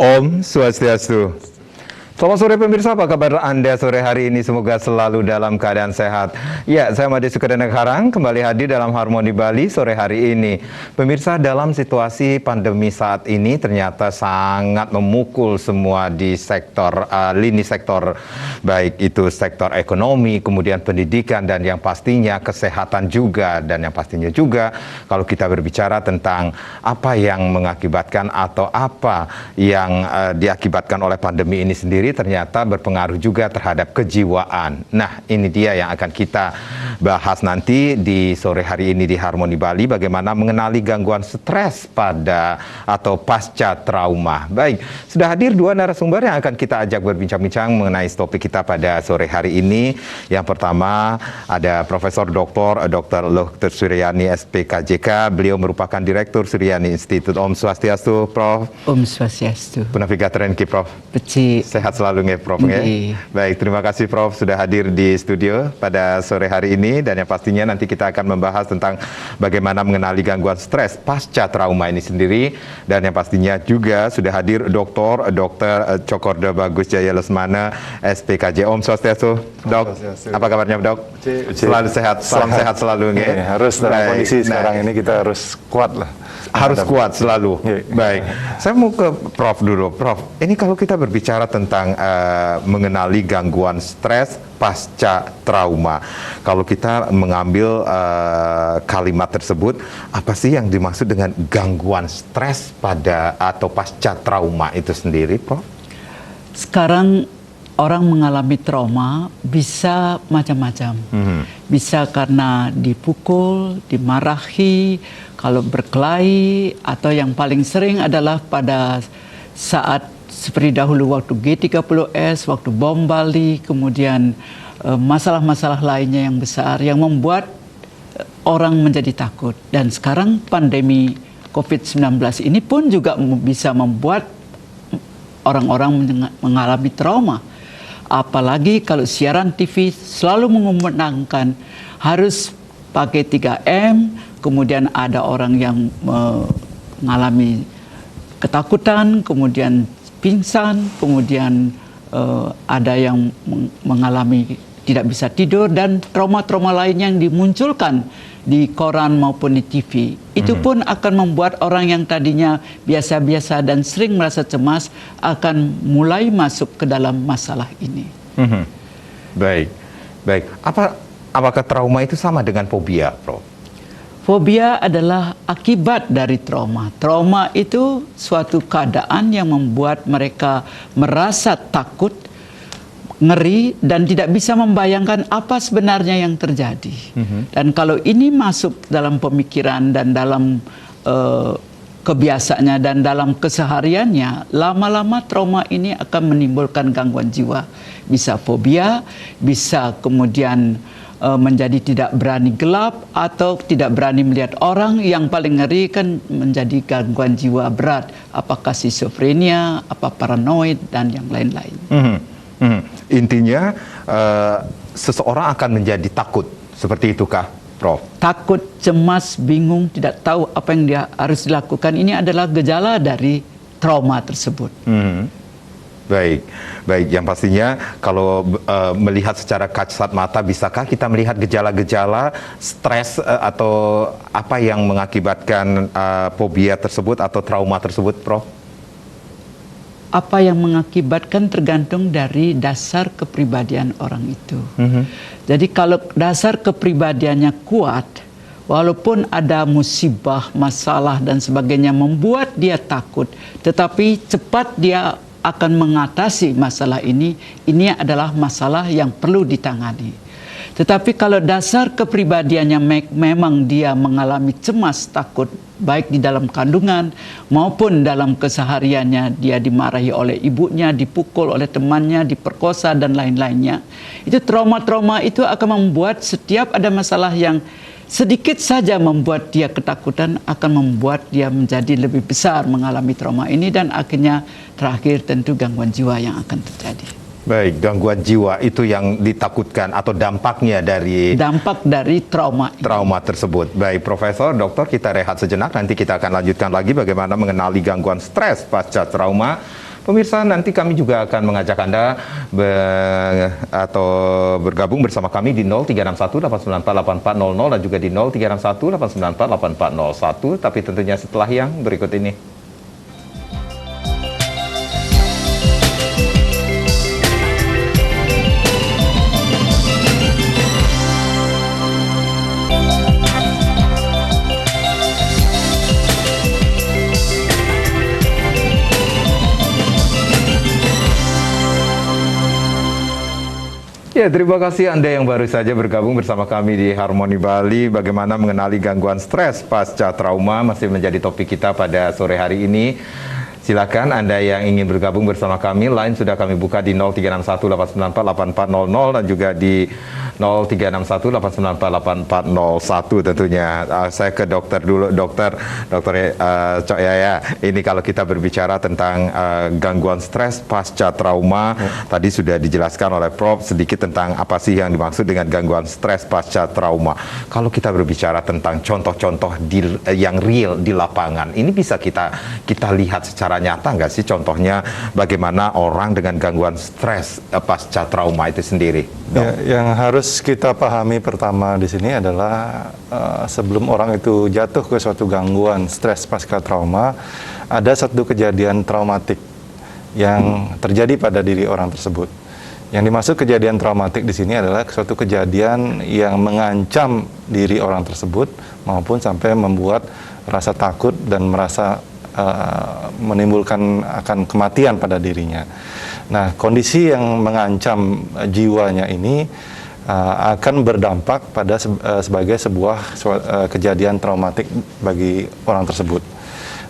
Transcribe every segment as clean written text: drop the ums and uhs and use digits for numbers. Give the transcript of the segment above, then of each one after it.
Om Swastiastu. Selamat sore pemirsa, apa kabar Anda sore hari ini? Semoga selalu dalam keadaan sehat. Ya, saya Made Sukadanegharang kembali hadir dalam Harmoni Bali sore hari ini. Pemirsa, dalam situasi pandemi saat ini ternyata sangat memukul semua di sektor, lini sektor, baik itu sektor ekonomi, kemudian pendidikan, dan yang pastinya kesehatan juga. Dan yang pastinya juga kalau kita berbicara tentang apa yang mengakibatkan atau apa yang diakibatkan oleh pandemi ini sendiri, ternyata berpengaruh juga terhadap kejiwaan. Nah, ini dia yang akan kita bahas nanti di sore hari ini di Harmoni Bali, bagaimana mengenali gangguan stres pada atau pasca trauma. Baik, sudah hadir dua narasumber yang akan kita ajak berbincang-bincang mengenai topik kita pada sore hari ini. Yang pertama ada Profesor Dr. Luhut Suryani SPKJK. Beliau merupakan Direktur Suryani Institute. Om Swastiastu, Prof. Om Swastiastu. Navigator NK, Prof. Beci. Sehat selalu nggih, Prof. Nggih. Baik, terima kasih Prof sudah hadir di studio pada sore hari ini, dan yang pastinya nanti kita akan membahas tentang bagaimana mengenali gangguan stres pasca trauma ini sendiri, dan yang pastinya juga sudah hadir Dr. Cokorda Bagus Jaya Lesmana SPKJ. Om Swastiastu, Dok. Apa kabarnya, Dok? Selalu sehat, salam sehat selalu nggih. Harus dalam kondisi sekarang ini kita harus kuat lah. Harus kuat selalu. Baik, saya mau ke Prof dulu. Prof, ini kalau kita berbicara tentang mengenali gangguan stres pasca trauma, kalau kita mengambil kalimat tersebut, apa sih yang dimaksud dengan gangguan stres pada atau pasca trauma itu sendiri, Prof? Sekarang orang mengalami trauma bisa macam-macam. Bisa karena dipukul, dimarahi, kalau berkelahi, atau yang paling sering adalah pada saat seperti dahulu waktu G30S, waktu bom Bali, kemudian masalah-masalah lainnya yang besar yang membuat orang menjadi takut. Dan sekarang pandemi COVID-19 ini pun juga bisa membuat orang-orang mengalami trauma. Apalagi kalau siaran TV selalu mengumandangkan harus pakai 3M, kemudian ada orang yang mengalami ketakutan, kemudian pingsan, kemudian ada yang mengalami tidak bisa tidur, dan trauma-trauma lainnya yang dimunculkan di koran maupun di TV. Itu pun akan membuat orang yang tadinya biasa-biasa dan sering merasa cemas akan mulai masuk ke dalam masalah ini. Baik, baik. Apakah trauma itu sama dengan fobia, Prof? Fobia adalah akibat dari trauma. Trauma itu suatu keadaan yang membuat mereka merasa takut, ngeri, dan tidak bisa membayangkan apa sebenarnya yang terjadi. Dan kalau ini masuk dalam pemikiran dan dalam kebiasaannya dan dalam kesehariannya, lama-lama trauma ini akan menimbulkan gangguan jiwa. Bisa fobia, bisa kemudian menjadi tidak berani gelap atau tidak berani melihat orang. Yang paling ngeri kan menjadi gangguan jiwa berat, apakah skizofrenia, apa paranoid, dan yang lain-lain. Intinya seseorang akan menjadi takut, seperti itukah, Prof? Takut, cemas, bingung, tidak tahu apa yang dia harus dilakukan. Ini adalah gejala dari trauma tersebut. Baik, baik. Yang pastinya kalau melihat secara kasat mata, bisakah kita melihat gejala-gejala stres atau apa yang mengakibatkan fobia tersebut atau trauma tersebut, Prof? Apa yang mengakibatkan tergantung dari dasar kepribadian orang itu. Jadi kalau dasar kepribadiannya kuat, walaupun ada musibah, masalah, dan sebagainya membuat dia takut, tetapi cepat dia akan mengatasi masalah ini adalah masalah yang perlu ditangani. Tetapi kalau dasar kepribadiannya memang dia mengalami cemas, takut, baik di dalam kandungan maupun dalam kesehariannya, dia dimarahi oleh ibunya, dipukul oleh temannya, diperkosa, dan lain-lainnya. Itu trauma-trauma itu akan membuat setiap ada masalah yang sedikit saja membuat dia ketakutan, akan membuat dia menjadi lebih besar mengalami trauma ini, dan akhirnya terakhir tentu gangguan jiwa yang akan terjadi. Baik, gangguan jiwa itu yang ditakutkan atau dampaknya dari trauma ini. Trauma tersebut. Baik, Profesor, Dokter, kita rehat sejenak, nanti kita akan lanjutkan lagi bagaimana mengenali gangguan stres pasca trauma. Pemirsa, nanti kami juga akan mengajak Anda bergabung bersama kami di 0361-894-8400 dan juga di 0361-894-8401, tapi tentunya setelah yang berikut ini. Ya, terima kasih Anda yang baru saja bergabung bersama kami di Harmoni Bali. Bagaimana mengenali gangguan stres pasca trauma masih menjadi topik kita pada sore hari ini. Silakan Anda yang ingin bergabung bersama kami, line sudah kami buka di 0361-894-8400 dan juga di 0361-894-8401 tentunya. Saya ke dokter dulu, dokter Cok Yaya. Ini kalau kita berbicara tentang gangguan stres pasca trauma, tadi sudah dijelaskan oleh Prof sedikit tentang apa sih yang dimaksud dengan gangguan stres pasca trauma. Kalau kita berbicara tentang contoh-contoh yang real di lapangan, ini bisa kita lihat secara nyata nggak sih contohnya bagaimana orang dengan gangguan stres pasca trauma itu sendiri? Ya, yang harus kita pahami pertama di sini adalah sebelum orang itu jatuh ke suatu gangguan stres pasca trauma, ada satu kejadian traumatik yang terjadi pada diri orang tersebut. Yang dimaksud kejadian traumatik di sini adalah suatu kejadian yang mengancam diri orang tersebut maupun sampai membuat rasa takut dan merasa menimbulkan akan kematian pada dirinya. Nah, kondisi yang mengancam jiwanya ini akan berdampak pada sebagai sebuah kejadian traumatik bagi orang tersebut.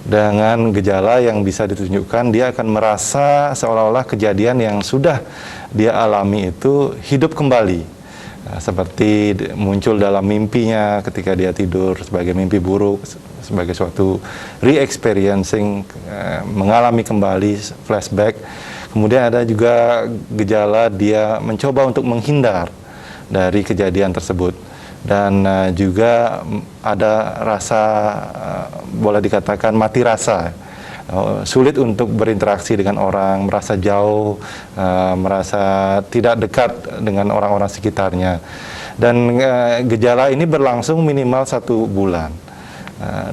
Dengan gejala yang bisa ditunjukkan, dia akan merasa seolah-olah kejadian yang sudah dia alami itu hidup kembali. Seperti muncul dalam mimpinya ketika dia tidur sebagai mimpi buruk, sebagai suatu re-experiencing, mengalami kembali flashback. Kemudian ada juga gejala dia mencoba untuk menghindar dari kejadian tersebut. Dan juga ada rasa, boleh dikatakan mati rasa. Sulit untuk berinteraksi dengan orang, merasa jauh, merasa tidak dekat dengan orang-orang sekitarnya. Dan gejala ini berlangsung minimal 1 bulan.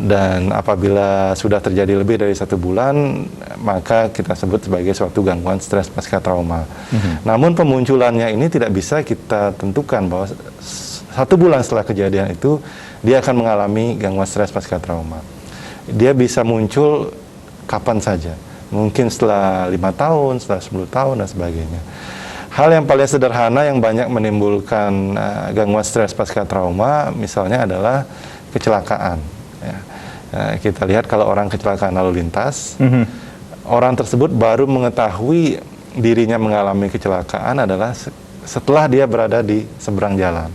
Dan apabila sudah terjadi lebih dari 1 bulan, maka kita sebut sebagai suatu gangguan stres pasca trauma. Namun pemunculannya ini tidak bisa kita tentukan bahwa 1 bulan setelah kejadian itu dia akan mengalami gangguan stres pasca trauma. Dia bisa muncul kapan saja, mungkin setelah 5 tahun, setelah 10 tahun dan sebagainya. Hal yang paling sederhana yang banyak menimbulkan gangguan stres pasca trauma misalnya adalah kecelakaan. Ya. Kita lihat kalau orang kecelakaan lalu lintas, orang tersebut baru mengetahui dirinya mengalami kecelakaan adalah setelah dia berada di seberang jalan,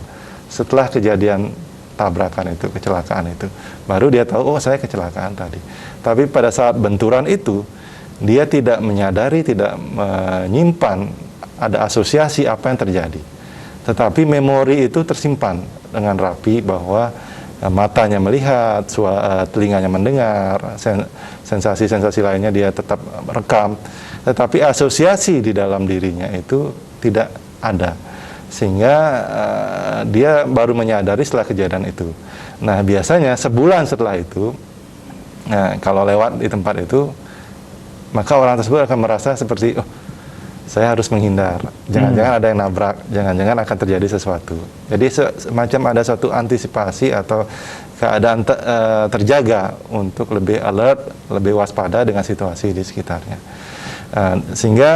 setelah kejadian tabrakan itu, kecelakaan itu, baru dia tahu, oh saya kecelakaan tadi. Tapi pada saat benturan itu, dia tidak menyadari, tidak menyimpan ada asosiasi apa yang terjadi. Tetapi memori itu tersimpan dengan rapi bahwa matanya melihat, telinganya mendengar, sensasi-sensasi lainnya dia tetap rekam. Tetapi asosiasi di dalam dirinya itu tidak ada. Sehingga dia baru menyadari setelah kejadian itu. Nah, biasanya sebulan setelah itu, kalau lewat di tempat itu, maka orang tersebut akan merasa seperti, oh, saya harus menghindar, jangan-jangan ada yang nabrak, jangan-jangan akan terjadi sesuatu. Jadi semacam ada suatu antisipasi atau keadaan terjaga untuk lebih alert, lebih waspada dengan situasi di sekitarnya. Sehingga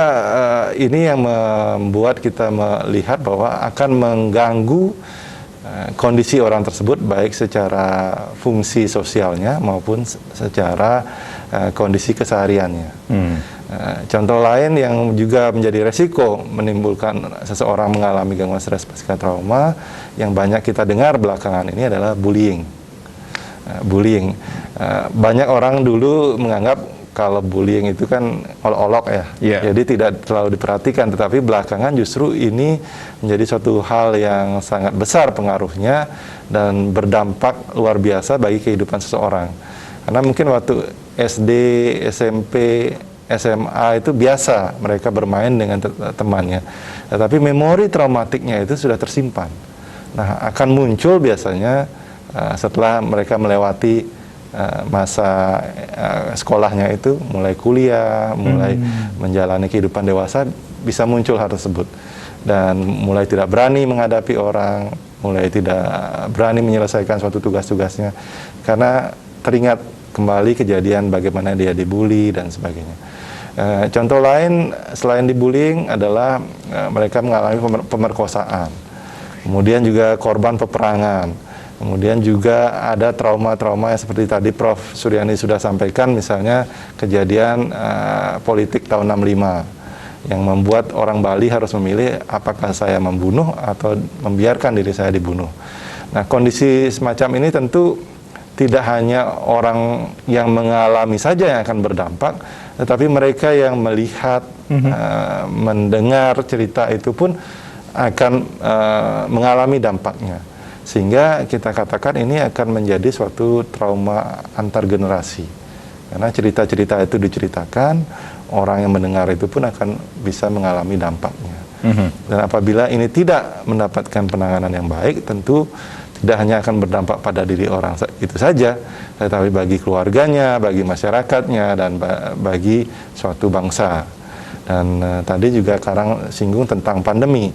ini yang membuat kita melihat bahwa akan mengganggu kondisi orang tersebut baik secara fungsi sosialnya maupun secara kondisi kesehariannya. Contoh lain yang juga menjadi resiko menimbulkan seseorang mengalami gangguan stres pasca trauma yang banyak kita dengar belakangan ini adalah bullying. Bullying. Banyak orang dulu menganggap kalau bullying itu kan olok-olok ya, jadi tidak terlalu diperhatikan. Tetapi belakangan justru ini menjadi suatu hal yang sangat besar pengaruhnya dan berdampak luar biasa bagi kehidupan seseorang. Karena mungkin waktu SD, SMP, SMA itu biasa mereka bermain dengan temannya, tetapi memori traumatiknya itu sudah tersimpan. Nah, akan muncul biasanya setelah mereka melewati masa sekolahnya itu, mulai kuliah, mulai menjalani kehidupan dewasa, bisa muncul hal tersebut. Dan mulai tidak berani menghadapi orang, mulai tidak berani menyelesaikan suatu tugas-tugasnya, karena teringat kembali kejadian bagaimana dia dibully dan sebagainya. Contoh lain selain dibullying adalah mereka mengalami pemerkosaan, kemudian juga korban peperangan, kemudian juga ada trauma-trauma yang seperti tadi Prof. Suryani sudah sampaikan, misalnya kejadian politik tahun 65 yang membuat orang Bali harus memilih apakah saya membunuh atau membiarkan diri saya dibunuh. Nah, kondisi semacam ini tentu tidak hanya orang yang mengalami saja yang akan berdampak, tetapi mereka yang melihat, mendengar cerita itu pun akan mengalami dampaknya. Sehingga kita katakan ini akan menjadi suatu trauma antar generasi. Karena cerita-cerita itu diceritakan, orang yang mendengar itu pun akan bisa mengalami dampaknya. Dan apabila ini tidak mendapatkan penanganan yang baik, tentu tidak hanya akan berdampak pada diri orang itu saja, tetapi bagi keluarganya, bagi masyarakatnya, dan bagi suatu bangsa. Dan tadi juga Karang singgung tentang pandemi.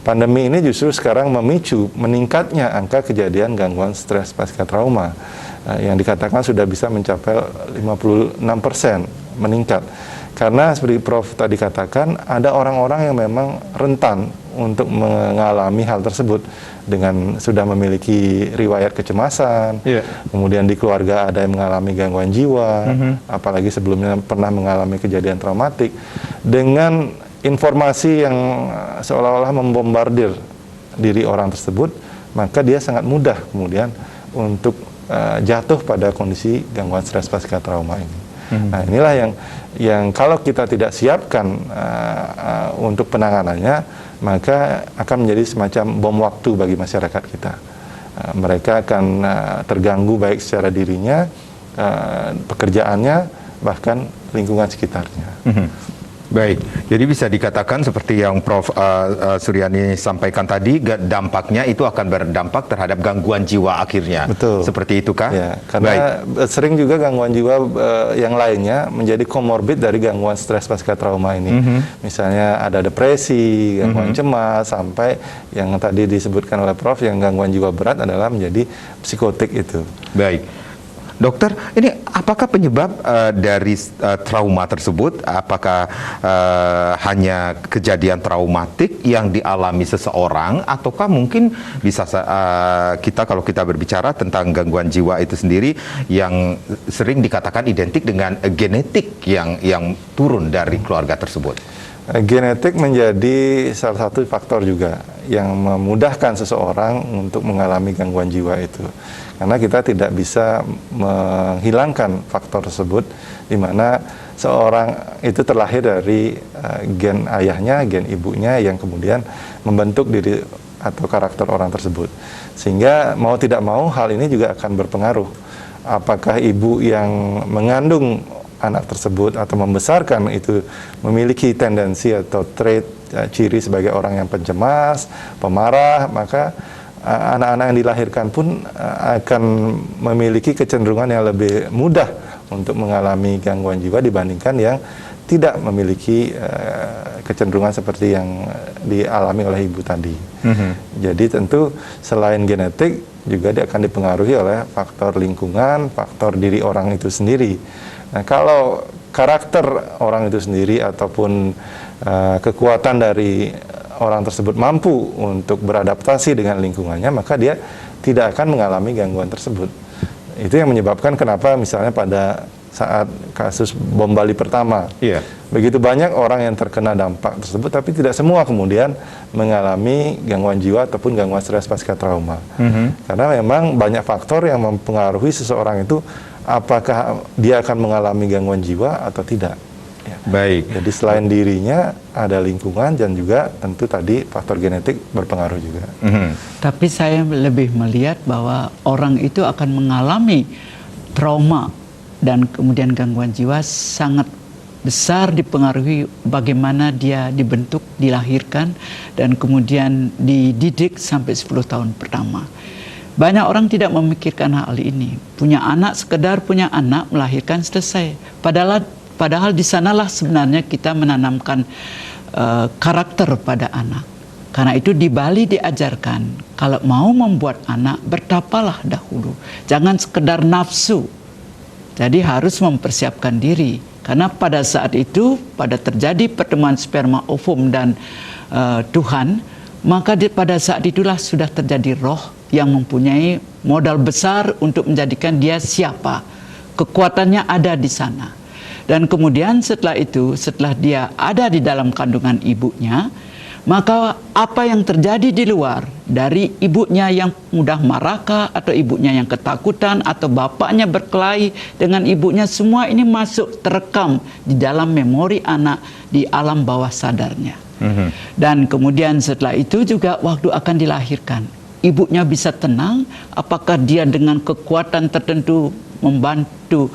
Pandemi ini justru sekarang memicu meningkatnya angka kejadian gangguan stres pasca trauma, yang dikatakan sudah bisa mencapai 56% meningkat. Karena seperti Prof tadi katakan, ada orang-orang yang memang rentan untuk mengalami hal tersebut dengan sudah memiliki riwayat kecemasan, kemudian di keluarga ada yang mengalami gangguan jiwa, apalagi sebelumnya pernah mengalami kejadian traumatik, dengan informasi yang seolah-olah membombardir diri orang tersebut, maka dia sangat mudah kemudian untuk jatuh pada kondisi gangguan stres pasca trauma ini. Nah, inilah yang kalau kita tidak siapkan untuk penanganannya, maka akan menjadi semacam bom waktu bagi masyarakat kita. Mereka akan terganggu baik secara dirinya, pekerjaannya, bahkan lingkungan sekitarnya. Baik, jadi bisa dikatakan seperti yang Prof. Suryani sampaikan tadi, dampaknya itu akan berdampak terhadap gangguan jiwa akhirnya. Betul. Seperti itu kah? Ya, karena sering juga gangguan jiwa yang lainnya menjadi komorbid dari gangguan stres pasca trauma ini. Misalnya ada depresi, gangguan cemas, sampai yang tadi disebutkan oleh Prof, yang gangguan jiwa berat adalah menjadi psikotik itu. Baik. Dokter, ini apakah penyebab dari trauma tersebut? Apakah hanya kejadian traumatik yang dialami seseorang, ataukah mungkin bisa kita kalau kita berbicara tentang gangguan jiwa itu sendiri yang sering dikatakan identik dengan genetik yang turun dari keluarga tersebut? Genetik menjadi salah satu faktor juga yang memudahkan seseorang untuk mengalami gangguan jiwa itu. Karena kita tidak bisa menghilangkan faktor tersebut, di mana seorang itu terlahir dari gen ayahnya, gen ibunya, yang kemudian membentuk diri atau karakter orang tersebut. Sehingga mau tidak mau hal ini juga akan berpengaruh. Apakah ibu yang mengandung anak tersebut atau membesarkan itu memiliki tendensi atau trait, ciri sebagai orang yang pencemas, pemarah, maka anak-anak yang dilahirkan pun akan memiliki kecenderungan yang lebih mudah untuk mengalami gangguan jiwa dibandingkan yang tidak memiliki kecenderungan seperti yang dialami oleh ibu tadi. Jadi tentu selain genetik juga dia akan dipengaruhi oleh faktor lingkungan, faktor diri orang itu sendiri. Nah, kalau karakter orang itu sendiri ataupun kekuatan dari orang tersebut mampu untuk beradaptasi dengan lingkungannya, maka dia tidak akan mengalami gangguan tersebut. Itu yang menyebabkan kenapa misalnya pada saat kasus bom Bali pertama, begitu banyak orang yang terkena dampak tersebut, tapi tidak semua kemudian mengalami gangguan jiwa ataupun gangguan stres pasca trauma. Karena memang banyak faktor yang mempengaruhi seseorang itu, apakah dia akan mengalami gangguan jiwa atau tidak. Baik. Jadi selain dirinya, ada lingkungan dan juga tentu tadi faktor genetik berpengaruh juga. Tapi saya lebih melihat bahwa orang itu akan mengalami trauma dan kemudian gangguan jiwa sangat besar dipengaruhi bagaimana dia dibentuk, dilahirkan, dan kemudian dididik sampai 10 tahun pertama. Banyak orang tidak memikirkan hal ini. Punya anak, sekedar punya anak, melahirkan, selesai. Padahal di sanalah sebenarnya kita menanamkan karakter pada anak. Karena itu di Bali diajarkan, kalau mau membuat anak, bertapalah dahulu. Jangan sekedar nafsu. Jadi harus mempersiapkan diri. Karena pada saat itu, pada terjadi pertemuan sperma, ovum, dan Tuhan, maka pada saat itulah sudah terjadi roh yang mempunyai modal besar untuk menjadikan dia siapa. Kekuatannya ada di sana. Dan kemudian setelah itu, setelah dia ada di dalam kandungan ibunya, maka apa yang terjadi di luar, dari ibunya yang mudah maraka, atau ibunya yang ketakutan, atau bapaknya berkelahi dengan ibunya, semua ini masuk terekam di dalam memori anak di alam bawah sadarnya. Dan kemudian setelah itu juga waktu akan dilahirkan, ibunya bisa tenang, apakah dia dengan kekuatan tertentu membantu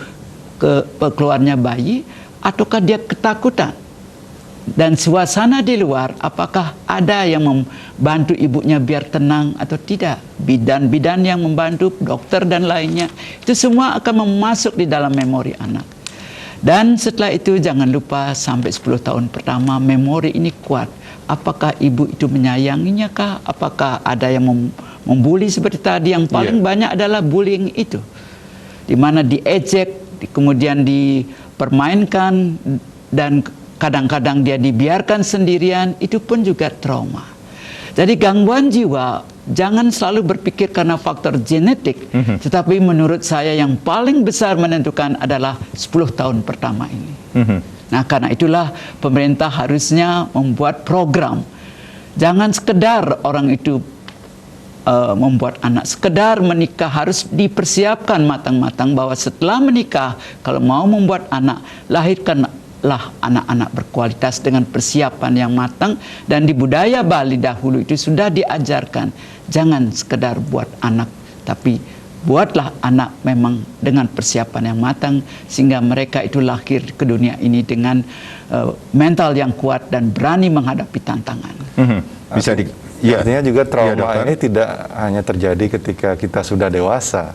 keluarnya bayi, ataukah dia ketakutan. Dan suasana di luar, apakah ada yang membantu ibunya biar tenang atau tidak. Bidan-bidan yang membantu, dokter dan lainnya, itu semua akan masuk di dalam memori anak. Dan setelah itu jangan lupa sampai 10 tahun pertama memori ini kuat. Apakah ibu itu menyayanginya kah? Apakah ada yang membuli seperti tadi? Yang paling banyak adalah bullying itu. Di mana diejek, kemudian dipermainkan, dan kadang-kadang dia dibiarkan sendirian, itu pun juga trauma. Jadi gangguan jiwa jangan selalu berpikir karena faktor genetik, tetapi menurut saya yang paling besar menentukan adalah 10 tahun pertama ini. Nah, karena itulah pemerintah harusnya membuat program. Jangan sekedar orang itu membuat anak, sekedar menikah, harus dipersiapkan matang-matang bahwa setelah menikah, kalau mau membuat anak, lahirkanlah anak-anak berkualitas dengan persiapan yang matang. Dan di budaya Bali dahulu itu sudah diajarkan, jangan sekedar buat anak, tapi buatlah anak memang dengan persiapan yang matang, sehingga mereka itu lahir ke dunia ini dengan mental yang kuat dan berani menghadapi tantangan. Bisa artinya juga trauma ini tidak hanya terjadi ketika kita sudah dewasa.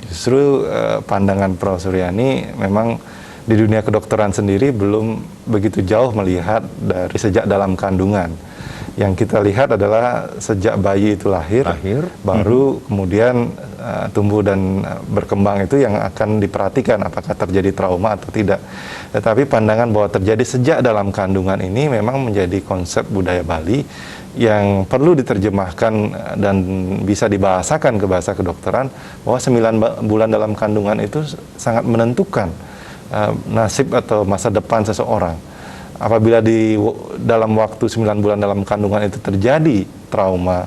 Justru pandangan Prof. Suryani memang di dunia kedokteran sendiri belum begitu jauh melihat dari sejak dalam kandungan. Yang kita lihat adalah sejak bayi itu lahir. Baru kemudian tumbuh dan berkembang itu yang akan diperhatikan apakah terjadi trauma atau tidak. Tetapi pandangan bahwa terjadi sejak dalam kandungan ini memang menjadi konsep budaya Bali yang perlu diterjemahkan dan bisa dibahasakan ke bahasa kedokteran, bahwa 9 bulan dalam kandungan itu sangat menentukan nasib atau masa depan seseorang. Apabila dalam waktu 9 bulan dalam kandungan itu terjadi trauma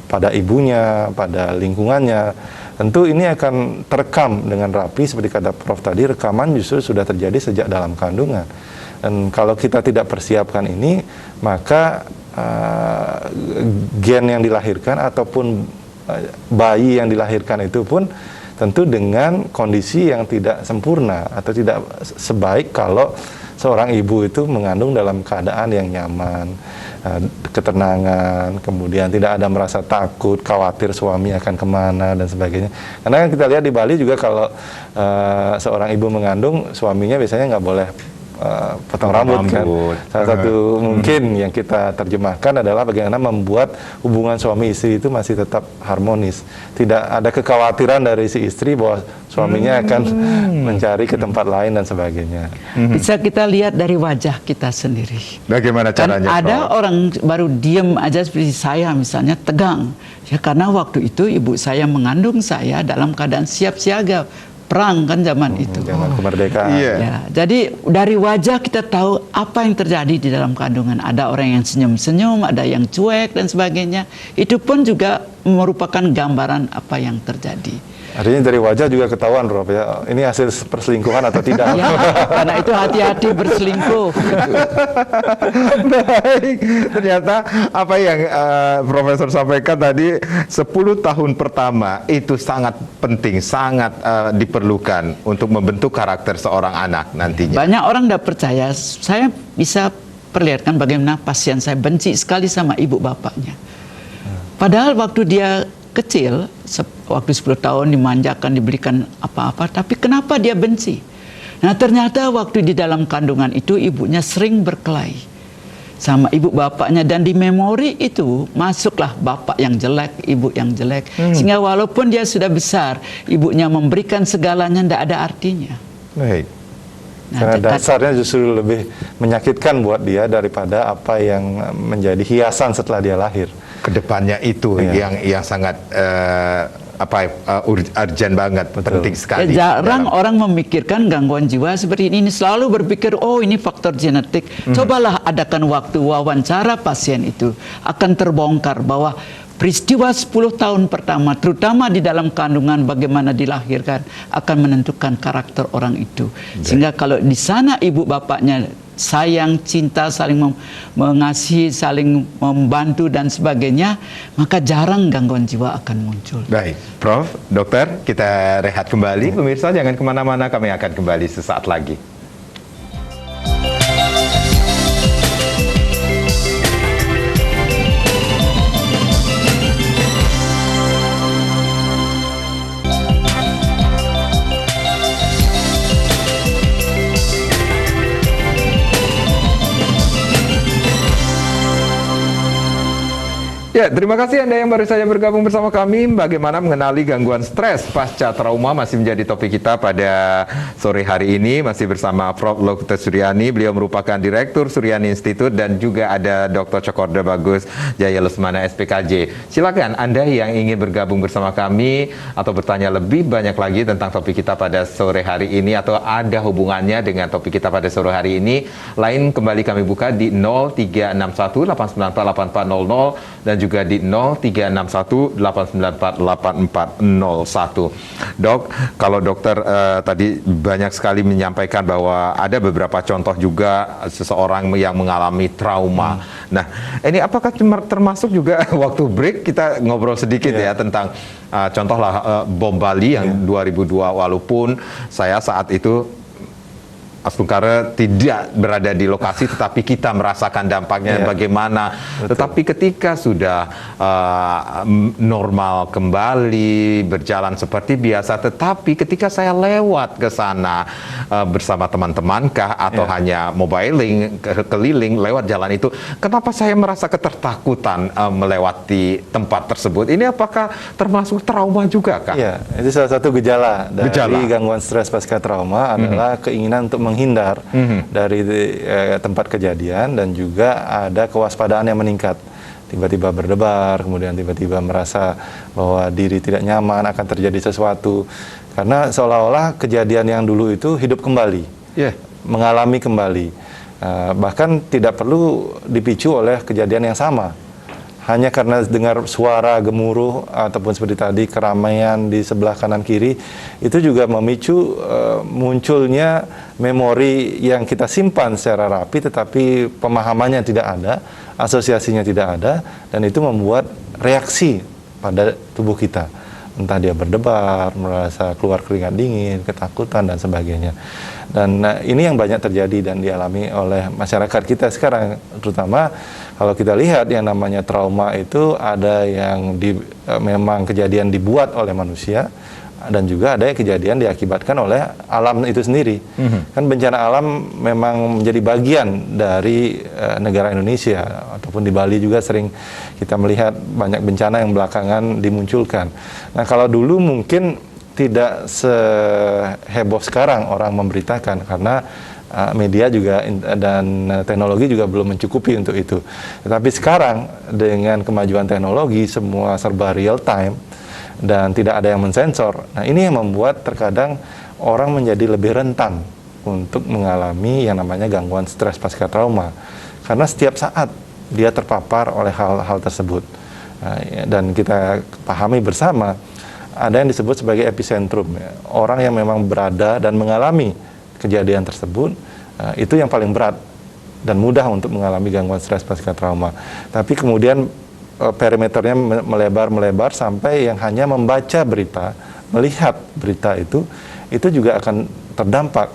pada ibunya, pada lingkungannya, tentu ini akan terekam dengan rapi. Seperti kata Prof tadi, rekaman justru sudah terjadi sejak dalam kandungan. Dan kalau kita tidak persiapkan ini, maka gen yang dilahirkan ataupun bayi yang dilahirkan itu pun tentu dengan kondisi yang tidak sempurna atau tidak sebaik kalau seorang ibu itu mengandung dalam keadaan yang nyaman, ketenangan, kemudian tidak ada merasa takut, khawatir suami akan kemana dan sebagainya. Karena kan kita lihat di Bali juga kalau seorang ibu mengandung, suaminya biasanya nggak boleh potong rambut kan. Salah satu mungkin yang kita terjemahkan adalah bagaimana membuat hubungan suami istri itu masih tetap harmonis. Tidak ada kekhawatiran dari si istri bahwa suaminya akan mencari ke tempat lain dan sebagainya. Bisa kita lihat dari wajah kita sendiri. Bagaimana caranya? Kan ada orang baru diem aja seperti saya misalnya, tegang. Ya karena waktu itu ibu saya mengandung saya dalam keadaan siap siaga. Perang kan zaman itu. Zaman kemerdekaan. Ya, jadi dari wajah kita tahu apa yang terjadi di dalam kandungan. Ada orang yang senyum-senyum, ada yang cuek dan sebagainya. Itu pun juga merupakan gambaran apa yang terjadi. Artinya dari wajah juga ketahuan, Prof, ya. Ini hasil perselingkuhan atau tidak? Ya, karena itu hati-hati berselingkuh. Baik, ternyata apa yang Profesor sampaikan tadi, 10 tahun pertama itu sangat penting, sangat diperlukan untuk membentuk karakter seorang anak nantinya. Banyak orang tidak percaya, saya bisa perlihatkan bagaimana pasien saya benci sekali sama ibu bapaknya. Padahal waktu dia kecil, waktu 10 tahun dimanjakan, diberikan apa-apa, tapi kenapa dia benci? Nah, ternyata waktu di dalam kandungan itu ibunya sering berkelahi sama ibu bapaknya, dan di memori itu masuklah bapak yang jelek, ibu yang jelek, sehingga walaupun dia sudah besar, ibunya memberikan segalanya, tidak ada artinya. Baik. Nah, Karena dasarnya justru lebih menyakitkan buat dia daripada apa yang menjadi hiasan setelah dia lahir. Kedepannya itu yang sangat urgent banget, penting sekali. Jarang orang memikirkan gangguan jiwa seperti ini. Selalu berpikir, oh ini faktor genetik. Cobalah adakan waktu wawancara pasien itu, akan terbongkar bahwa peristiwa 10 tahun pertama, terutama di dalam kandungan bagaimana dilahirkan, akan menentukan karakter orang itu. Sehingga kalau di sana ibu bapaknya sayang, cinta, saling mengasihi, saling membantu dan sebagainya, maka jarang gangguan jiwa akan muncul. Baik, Prof, Dokter, kita rehat kembali. Pemirsa jangan kemana-mana, kami akan kembali sesaat lagi. Ya, terima kasih Anda yang baru saja bergabung bersama kami. Bagaimana mengenali gangguan stres pasca trauma masih menjadi topik kita pada sore hari ini. Masih bersama Prof. Dr. Suryani. Beliau merupakan Direktur Suryani Institute, dan juga ada Dr. Cokorda Bagus Jaya Lesmana SPKJ. Silakan Anda yang ingin bergabung bersama kami atau bertanya lebih banyak lagi tentang topik kita pada sore hari ini, atau ada hubungannya dengan topik kita pada sore hari ini. Lain kembali kami buka di 0361 894 8400 dan juga di 0361-894-8401. Dok, kalau dokter tadi banyak sekali menyampaikan bahwa ada beberapa contoh juga seseorang yang mengalami trauma. Nah, ini apakah termasuk juga waktu break kita ngobrol sedikit ya tentang contohlah bom Bali yang 2002, walaupun saya saat itu Asbungkara tidak berada di lokasi, tetapi kita merasakan dampaknya bagaimana. Betul. Tetapi ketika sudah normal kembali, berjalan seperti biasa, tetapi ketika saya lewat ke sana bersama teman-teman kah, atau hanya mobiling, keliling lewat jalan itu, kenapa saya merasa ketertakutan melewati tempat tersebut? Ini apakah termasuk trauma juga kah? Iya, itu salah satu gejala dari gangguan stres pasca trauma adalah keinginan untuk menghindar dari tempat kejadian, dan juga ada kewaspadaan yang meningkat. Tiba-tiba berdebar, kemudian tiba-tiba merasa bahwa diri tidak nyaman, akan terjadi sesuatu. Karena seolah-olah kejadian yang dulu itu hidup kembali, mengalami kembali. Bahkan tidak perlu dipicu oleh kejadian yang sama. Hanya karena dengar suara gemuruh ataupun seperti tadi keramaian di sebelah kanan kiri, itu juga memicu munculnya memori yang kita simpan secara rapi, tetapi pemahamannya tidak ada, asosiasinya tidak ada, dan itu membuat reaksi pada tubuh kita. Entah dia berdebar, merasa keluar keringat dingin, ketakutan, dan sebagainya. Dan ini yang banyak terjadi dan dialami oleh masyarakat kita sekarang, terutama kalau kita lihat yang namanya trauma itu ada yang memang kejadian dibuat oleh manusia, dan juga ada yang kejadian diakibatkan oleh alam itu sendiri. Kan bencana alam memang menjadi bagian dari negara Indonesia, ataupun di Bali juga sering kita melihat banyak bencana yang belakangan dimunculkan. Nah, kalau dulu mungkin tidak seheboh sekarang orang memberitakan, karena media juga dan teknologi juga belum mencukupi untuk itu. Tetapi sekarang dengan kemajuan teknologi, semua serba real time dan tidak ada yang mensensor. Nah, ini yang membuat terkadang orang menjadi lebih rentan untuk mengalami yang namanya gangguan stres pasca trauma. Karena setiap saat dia terpapar oleh hal-hal tersebut. Dan kita pahami bersama, ada yang disebut sebagai epicentrum. Orang yang memang berada dan mengalami kejadian tersebut, itu yang paling berat dan mudah untuk mengalami gangguan stres pasca trauma. Tapi kemudian perimeternya melebar sampai yang hanya membaca berita, melihat berita itu juga akan terdampak.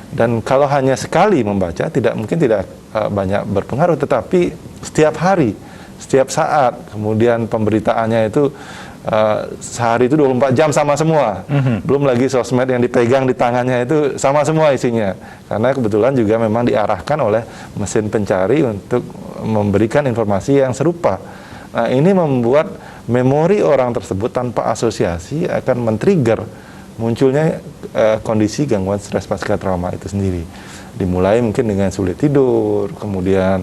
Dan kalau hanya sekali membaca, mungkin tidak banyak berpengaruh, tetapi setiap hari, setiap saat, kemudian pemberitaannya itu sehari itu 24 jam sama semua. Belum lagi sosmed yang dipegang di tangannya itu sama semua isinya. Karena kebetulan juga memang diarahkan oleh mesin pencari untuk memberikan informasi yang serupa. Nah, ini membuat memori orang tersebut tanpa asosiasi akan men-trigger munculnya kondisi gangguan stres pasca trauma itu sendiri. Dimulai mungkin dengan sulit tidur, kemudian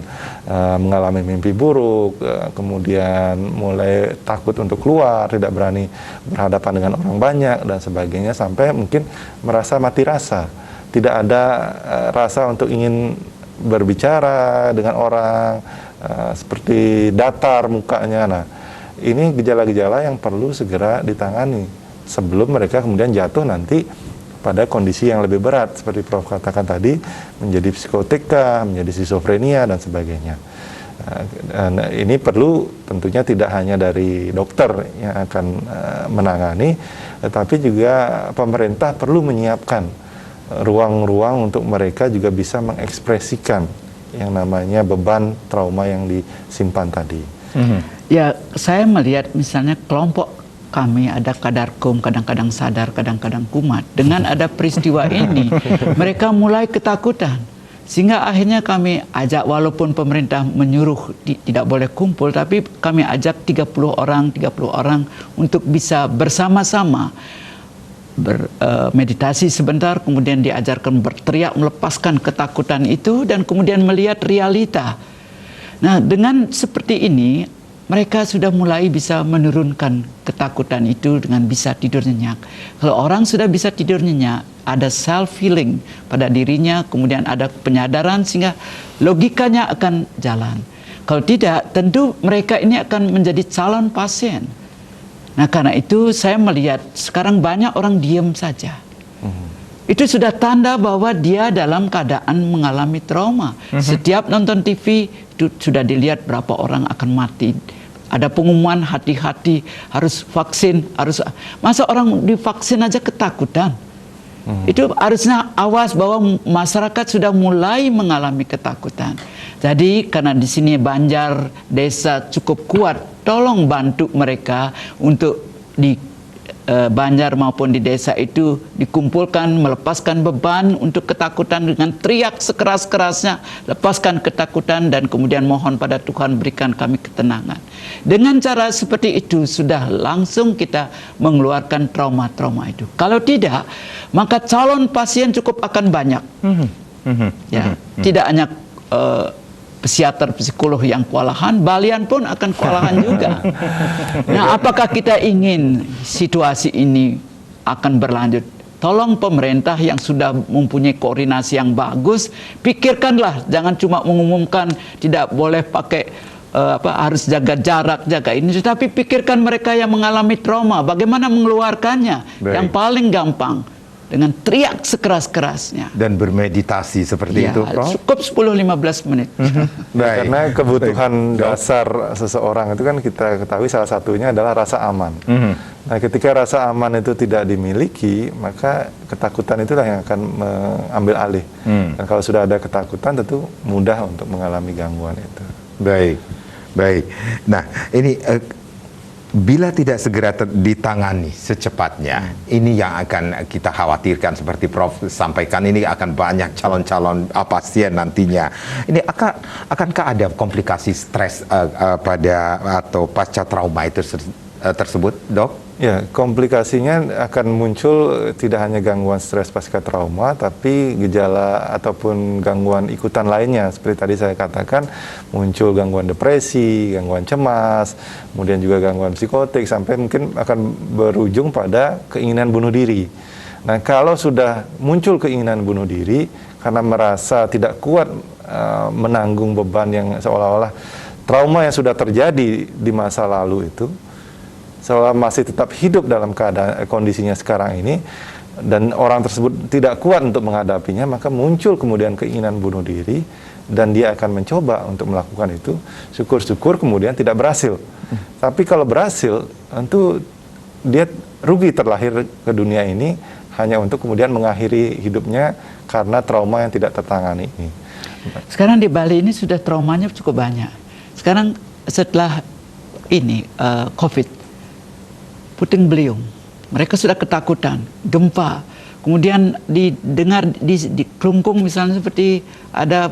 mengalami mimpi buruk, kemudian mulai takut untuk keluar, tidak berani berhadapan dengan orang banyak, dan sebagainya, sampai mungkin merasa mati rasa. Tidak ada rasa untuk ingin berbicara dengan orang, seperti datar mukanya. Nah, ini gejala-gejala yang perlu segera ditangani sebelum mereka kemudian jatuh nanti pada kondisi yang lebih berat, seperti Prof katakan tadi, menjadi psikotika, menjadi skizofrenia, dan sebagainya. Dan ini perlu tentunya tidak hanya dari dokter yang akan menangani, tetapi juga pemerintah perlu menyiapkan ruang-ruang untuk mereka juga bisa mengekspresikan yang namanya beban trauma yang disimpan tadi. Ya, saya melihat misalnya kelompok kami ada kadarkum, kadang-kadang sadar, kadang-kadang kumat. Dengan ada peristiwa ini, mereka mulai ketakutan. Sehingga akhirnya kami ajak, walaupun pemerintah menyuruh tidak boleh kumpul, tapi kami ajak 30 orang untuk bisa bersama-sama bermeditasi sebentar, kemudian diajarkan berteriak, melepaskan ketakutan itu, dan kemudian melihat realita. Nah, dengan seperti ini, mereka sudah mulai bisa menurunkan ketakutan itu dengan bisa tidur nyenyak. Kalau orang sudah bisa tidur nyenyak, ada self-healing pada dirinya, kemudian ada penyadaran, sehingga logikanya akan jalan. Kalau tidak, tentu mereka ini akan menjadi calon pasien. Nah, karena itu saya melihat sekarang banyak orang diam saja. Itu sudah tanda bahwa dia dalam keadaan mengalami trauma. Setiap nonton TV itu sudah dilihat berapa orang akan mati. Ada pengumuman hati-hati, harus vaksin, masa orang divaksin aja ketakutan. Itu harusnya awas bahwa masyarakat sudah mulai mengalami ketakutan. Jadi karena di sini Banjar desa cukup kuat, tolong bantu mereka untuk di Banjar maupun di desa itu dikumpulkan, melepaskan beban untuk ketakutan dengan teriak sekeras-kerasnya, lepaskan ketakutan, dan kemudian mohon pada Tuhan berikan kami ketenangan. Dengan cara seperti itu sudah langsung kita mengeluarkan trauma-trauma itu. Kalau tidak, maka calon pasien cukup akan banyak. Ya, tidak hanya psikiater, psikolog yang kewalahan, balian pun akan kewalahan juga. Nah, apakah kita ingin situasi ini akan berlanjut? Tolong pemerintah yang sudah mempunyai koordinasi yang bagus, pikirkanlah, jangan cuma mengumumkan tidak boleh pakai harus jaga jarak, jaga ini, tetapi pikirkan mereka yang mengalami trauma, bagaimana mengeluarkannya. Baik. Yang paling gampang dengan teriak sekeras-kerasnya. Dan bermeditasi seperti itu, Prof? Cukup 10-15 menit. Baik. Karena kebutuhan dasar seseorang itu kan kita ketahui salah satunya adalah rasa aman. Nah, ketika rasa aman itu tidak dimiliki, maka ketakutan itulah yang akan mengambil alih. Dan kalau sudah ada ketakutan, tentu mudah untuk mengalami gangguan itu. Baik, baik. Nah, ini bila tidak segera ditangani secepatnya, ini yang akan kita khawatirkan, seperti Prof sampaikan, ini akan banyak calon-calon pasien nantinya. Ini akankah ada komplikasi stres pada atau pasca trauma itu tersebut, Dok? Ya, komplikasinya akan muncul tidak hanya gangguan stres pasca trauma, tapi gejala ataupun gangguan ikutan lainnya. Seperti tadi saya katakan, muncul gangguan depresi, gangguan cemas, kemudian juga gangguan psikotik, sampai mungkin akan berujung pada keinginan bunuh diri. Nah, kalau sudah muncul keinginan bunuh diri karena merasa tidak kuat menanggung beban yang seolah-olah trauma yang sudah terjadi di masa lalu itu, seolah masih tetap hidup dalam keadaan kondisinya sekarang ini, dan orang tersebut tidak kuat untuk menghadapinya, maka muncul kemudian keinginan bunuh diri, dan dia akan mencoba untuk melakukan itu. Syukur-syukur kemudian tidak berhasil. Tapi kalau berhasil, tentu dia rugi terlahir ke dunia ini hanya untuk kemudian mengakhiri hidupnya karena trauma yang tidak tertangani ini. Sekarang di Bali ini sudah traumanya cukup banyak. Sekarang setelah ini COVID, puting beliung, mereka sudah ketakutan, gempa, kemudian didengar di kelungkung misalnya seperti ada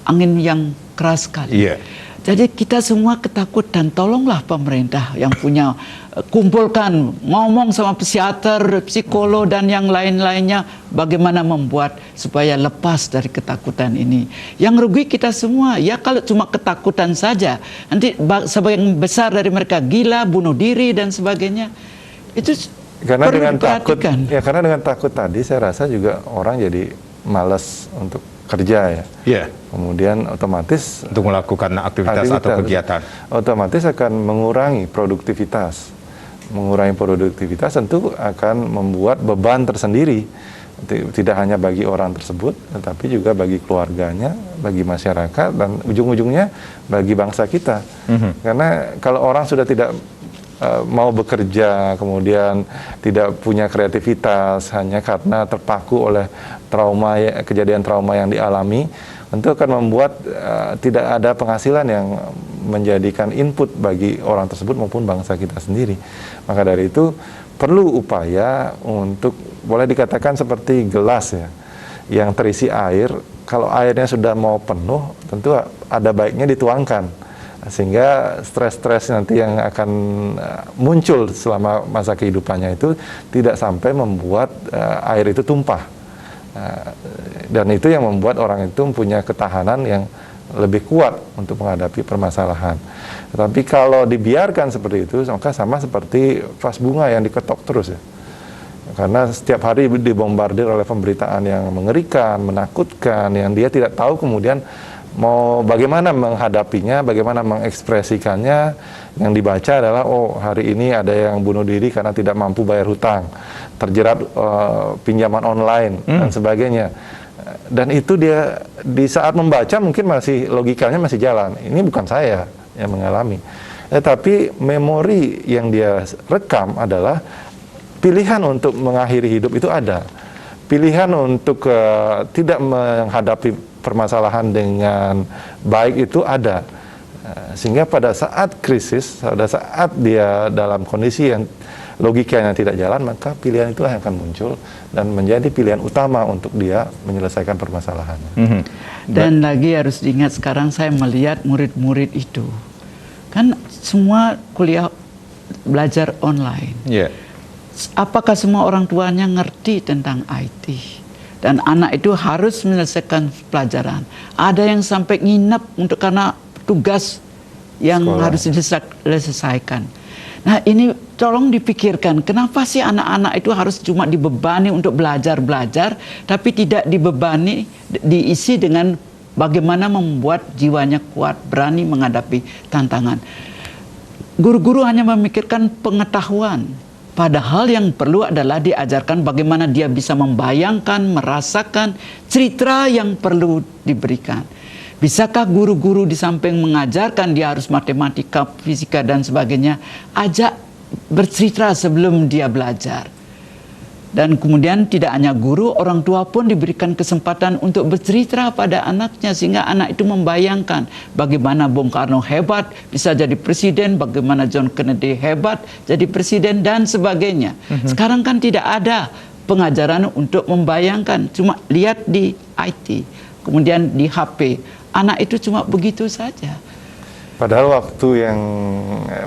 angin yang keras sekali. Iya. Jadi kita semua ketakutan. Tolonglah pemerintah yang punya, kumpulkan, ngomong sama psikiater, psikolog dan yang lain-lainnya bagaimana membuat supaya lepas dari ketakutan ini. Yang rugi kita semua. Ya kalau cuma ketakutan saja, nanti sebagian besar dari mereka gila, bunuh diri dan sebagainya. Itu Karena perlu dengan takut, diperhatikan. ya karena dengan takut tadi saya rasa juga orang jadi malas untuk kerja ya. Iya. Kemudian otomatis Untuk melakukan aktivitas atau kegiatan. otomatis akan mengurangi produktivitas. Mengurangi produktivitas tentu akan membuat beban tersendiri, tidak hanya bagi orang tersebut, tetapi juga bagi keluarganya, bagi masyarakat, dan ujung-ujungnya bagi bangsa kita. Karena kalau orang sudah tidak mau bekerja, kemudian tidak punya kreativitas hanya karena terpaku oleh kejadian trauma yang dialami, tentu akan membuat tidak ada penghasilan yang menjadikan input bagi orang tersebut maupun bangsa kita sendiri. Maka dari itu perlu upaya untuk, boleh dikatakan seperti gelas ya, yang terisi air. Kalau airnya sudah mau penuh, tentu ada baiknya dituangkan, sehingga stres-stres nanti yang akan muncul selama masa kehidupannya itu tidak sampai membuat air itu tumpah. Dan itu yang membuat orang itu mempunyai ketahanan yang lebih kuat untuk menghadapi permasalahan. Tetapi kalau dibiarkan seperti itu, maka sama seperti vas bunga yang diketok terus ya. Karena setiap hari dibombardir oleh pemberitaan yang mengerikan, menakutkan, yang dia tidak tahu kemudian mau bagaimana menghadapinya, bagaimana mengekspresikannya. Yang dibaca adalah, oh hari ini ada yang bunuh diri karena tidak mampu bayar hutang, terjerat pinjaman online dan sebagainya. Dan itu dia di saat membaca mungkin masih logikanya masih jalan. Ini bukan saya yang mengalami. Tapi memori yang dia rekam adalah pilihan untuk mengakhiri hidup itu ada. Pilihan untuk tidak menghadapi permasalahan dengan baik itu ada. Sehingga pada saat krisis, pada saat dia dalam kondisi yang logikanya tidak jalan, maka pilihan itu akan muncul dan menjadi pilihan utama untuk dia menyelesaikan permasalahannya. Dan lagi harus diingat, sekarang saya melihat murid-murid itu kan semua kuliah belajar online. Iya. Apakah semua orang tuanya ngerti tentang IT? Dan anak itu harus menyelesaikan pelajaran. Ada yang sampai nginep karena tugas yang Sekolah. harus diselesaikan. Nah ini tolong dipikirkan, kenapa sih anak-anak itu harus cuma dibebani untuk belajar-belajar, tapi tidak dibebani, diisi dengan bagaimana membuat jiwanya kuat, berani menghadapi tantangan. Guru-guru hanya memikirkan pengetahuan, padahal yang perlu adalah diajarkan bagaimana dia bisa membayangkan, merasakan cerita yang perlu diberikan. Bisakah guru-guru di samping mengajarkan dia harus matematika, fisika dan sebagainya, ajak bercerita sebelum dia belajar. Dan kemudian tidak hanya guru, orang tua pun diberikan kesempatan untuk bercerita pada anaknya, sehingga anak itu membayangkan bagaimana Bung Karno hebat bisa jadi presiden, bagaimana John Kennedy hebat jadi presiden dan sebagainya. Sekarang kan tidak ada pengajaran untuk membayangkan, cuma lihat di IT, kemudian di HP. Anak itu cuma begitu saja. Padahal waktu yang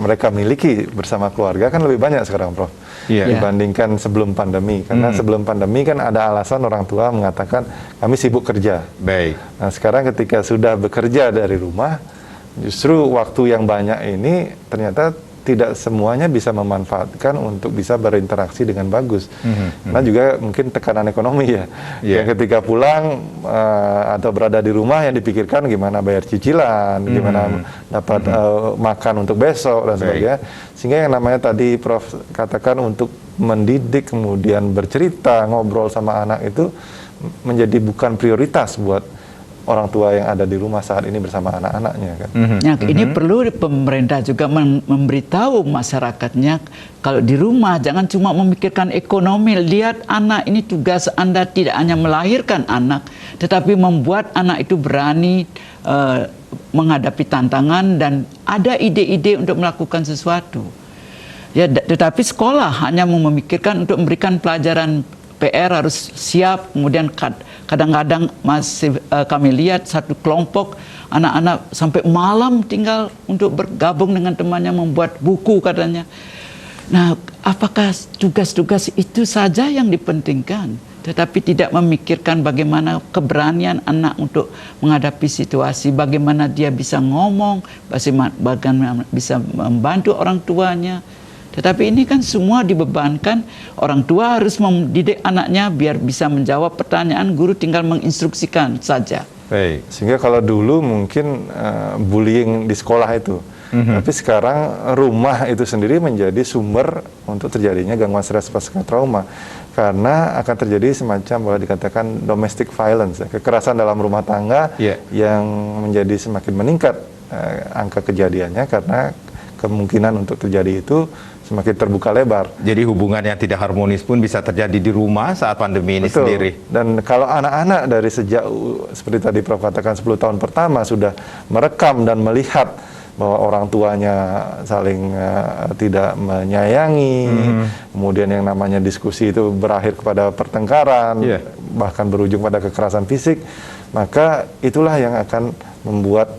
mereka miliki bersama keluarga kan lebih banyak sekarang, Prof. Iya. Dibandingkan sebelum pandemi. Karena sebelum pandemi kan ada alasan orang tua mengatakan kami sibuk kerja. Baik. Nah sekarang ketika sudah bekerja dari rumah, justru waktu yang banyak ini ternyata tidak semuanya bisa memanfaatkan untuk bisa berinteraksi dengan bagus. Karena juga mungkin tekanan ekonomi ya. Yang ketika pulang atau berada di rumah yang dipikirkan gimana bayar cicilan, gimana dapat makan untuk besok dan sebagainya. Sehingga yang namanya tadi Prof katakan untuk mendidik kemudian bercerita, ngobrol sama anak itu menjadi bukan prioritas buat orang tua yang ada di rumah saat ini bersama anak-anaknya kan. Ya, ini perlu pemerintah juga memberitahu masyarakatnya kalau di rumah jangan cuma memikirkan ekonomi. Lihat anak ini, tugas Anda tidak hanya melahirkan anak, tetapi membuat anak itu berani menghadapi tantangan dan ada ide-ide untuk melakukan sesuatu. Ya, tetapi sekolah hanya memikirkan untuk memberikan pelajaran PR harus siap, kemudian kadang-kadang masih kami lihat satu kelompok anak-anak sampai malam tinggal untuk bergabung dengan temannya membuat buku katanya. Nah, apakah tugas-tugas itu saja yang dipentingkan, tetapi tidak memikirkan bagaimana keberanian anak untuk menghadapi situasi, bagaimana dia bisa ngomong, bagaimana bisa membantu orang tuanya. Tetapi ini kan semua dibebankan, orang tua harus mendidik anaknya biar bisa menjawab pertanyaan, guru tinggal menginstruksikan saja. Baik. Sehingga kalau dulu mungkin bullying di sekolah itu, tapi sekarang rumah itu sendiri menjadi sumber untuk terjadinya gangguan stres pasca trauma. Karena akan terjadi semacam boleh dikatakan domestic violence, kekerasan dalam rumah tangga yang menjadi semakin meningkat angka kejadiannya karena kemungkinan untuk terjadi itu semakin terbuka lebar. Jadi hubungan yang tidak harmonis pun bisa terjadi di rumah saat pandemi ini sendiri. Dan kalau anak-anak dari sejak seperti tadi Prof katakan 10 tahun pertama sudah merekam dan melihat bahwa orang tuanya saling tidak menyayangi, kemudian yang namanya diskusi itu berakhir kepada pertengkaran, bahkan berujung pada kekerasan fisik, maka itulah yang akan membuat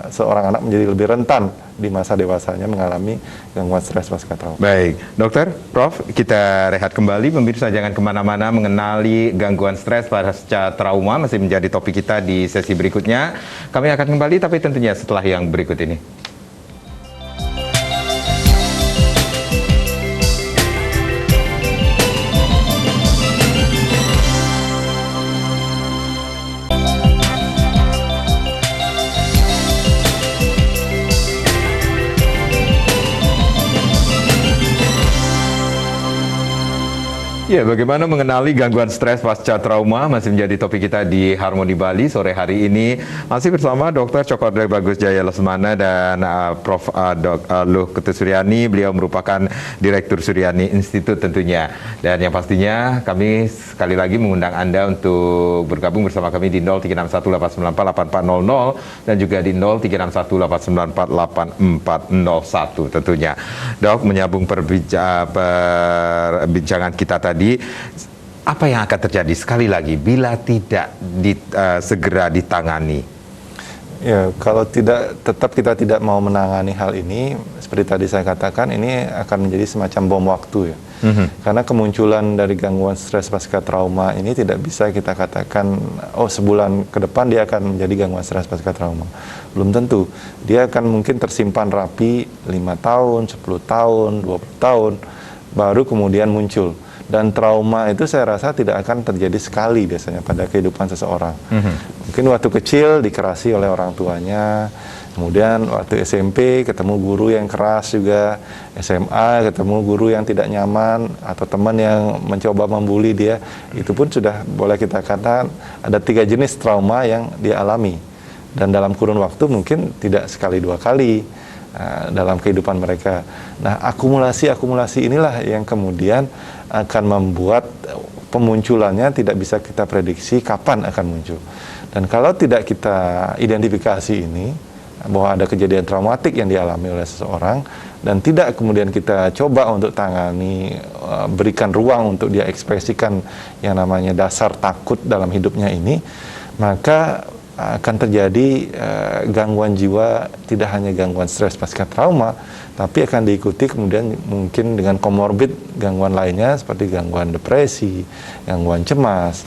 seorang anak menjadi lebih rentan di masa dewasanya mengalami gangguan stres pasca trauma. Baik, dokter, Prof, kita rehat kembali. Pemirsa jangan kemana-mana, mengenali gangguan stres pasca trauma masih menjadi topik kita di sesi berikutnya. Kami akan kembali, tapi tentunya setelah yang berikut ini. Ya, bagaimana mengenali gangguan stres pasca trauma masih menjadi topik kita di Harmoni Bali sore hari ini. Masih bersama Dr. Cokodre Bagus Jaya Lesmana dan Prof. Luh Ketut Suryani. Beliau merupakan Direktur Suryani Institute tentunya. Dan yang pastinya kami sekali lagi mengundang Anda untuk bergabung bersama kami di 0361894800 dan juga di 0361894841 tentunya. Dok, menyambung perbincangan kita tadi, apa yang akan terjadi sekali lagi bila tidak segera ditangani? Ya, kalau tetap kita tidak mau menangani hal ini, seperti tadi saya katakan, ini akan menjadi semacam bom waktu ya. Karena kemunculan dari gangguan stres pasca trauma ini tidak bisa kita katakan, oh sebulan ke depan dia akan menjadi gangguan stres pasca trauma. Belum tentu. Dia akan mungkin tersimpan rapi 5 tahun, 10 tahun, 20 tahun, baru kemudian muncul. Dan trauma itu saya rasa tidak akan terjadi sekali biasanya pada kehidupan seseorang. Mungkin waktu kecil dikerasi oleh orang tuanya, kemudian waktu SMP ketemu guru yang keras juga, SMA ketemu guru yang tidak nyaman, atau teman yang mencoba membuli dia, itu pun sudah boleh kita katakan ada 3 jenis trauma yang dia alami. Dan dalam kurun waktu mungkin tidak sekali 2 kali dalam kehidupan mereka. Nah, akumulasi inilah yang kemudian akan membuat pemunculannya tidak bisa kita prediksi kapan akan muncul. Dan kalau tidak kita identifikasi ini, bahwa ada kejadian traumatik yang dialami oleh seseorang, dan tidak kemudian kita coba untuk tangani, berikan ruang untuk dia ekspresikan yang namanya dasar takut dalam hidupnya ini, maka akan terjadi gangguan jiwa, tidak hanya gangguan stres pasca trauma, tapi akan diikuti kemudian mungkin dengan komorbid gangguan lainnya seperti gangguan depresi, gangguan cemas,